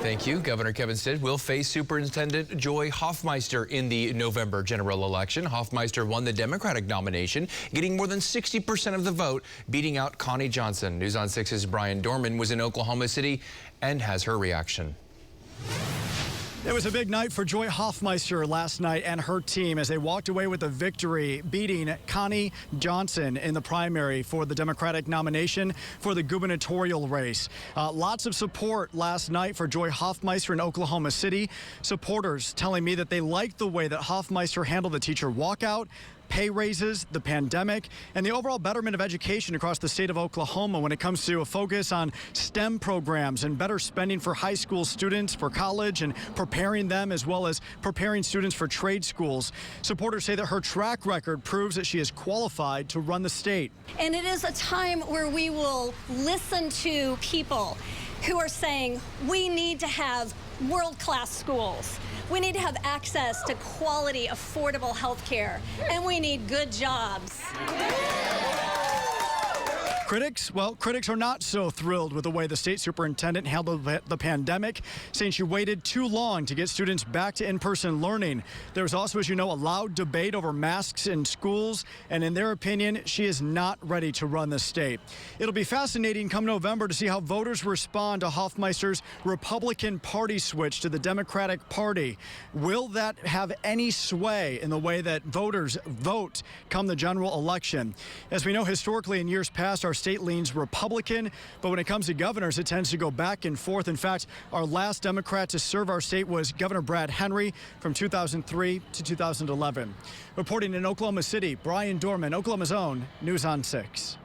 Thank you. Governor Kevin Stitt will face Superintendent Joy Hofmeister in the November general election. Hofmeister won the Democratic nomination, getting more than 60% of the vote, beating out Connie Johnson. News on 6's Brian Dorman was in Oklahoma City and has her reaction. It was a big night for Joy Hofmeister last night and her team as they walked away with a victory, beating Connie Johnson in the primary for the Democratic nomination for the gubernatorial race. Lots of support last night for Joy Hofmeister in Oklahoma City. Supporters telling me that they liked the way that Hofmeister handled the teacher walkout, pay raises, the pandemic, and the overall betterment of education across the state of Oklahoma when it comes to a focus on STEM programs and better spending for high school students for college and preparing them as well as preparing students for trade schools. Supporters say that her track record proves that she is qualified to run the state. And it is a time where we will listen to people who are saying we need to have world-class schools. We need to have access to quality, affordable health care, and we need good jobs. Critics are not so thrilled with the way the state superintendent handled the pandemic, saying she waited too long to get students back to in-person learning. There was also, as you know, a loud debate over masks in schools, and in their opinion, she is not ready to run the state. It'll be fascinating come November to see how voters respond to Hofmeister's Republican Party switch to the Democratic Party. Will that have any sway in the way that voters vote come the general election? As we know, historically in years past, our state leans Republican, but when it comes to governors, it tends to go back and forth. In fact, our last Democrat to serve our state was Governor Brad Henry from 2003 to 2011. Reporting in Oklahoma City, Brian Dorman, Oklahoma's own News on 6.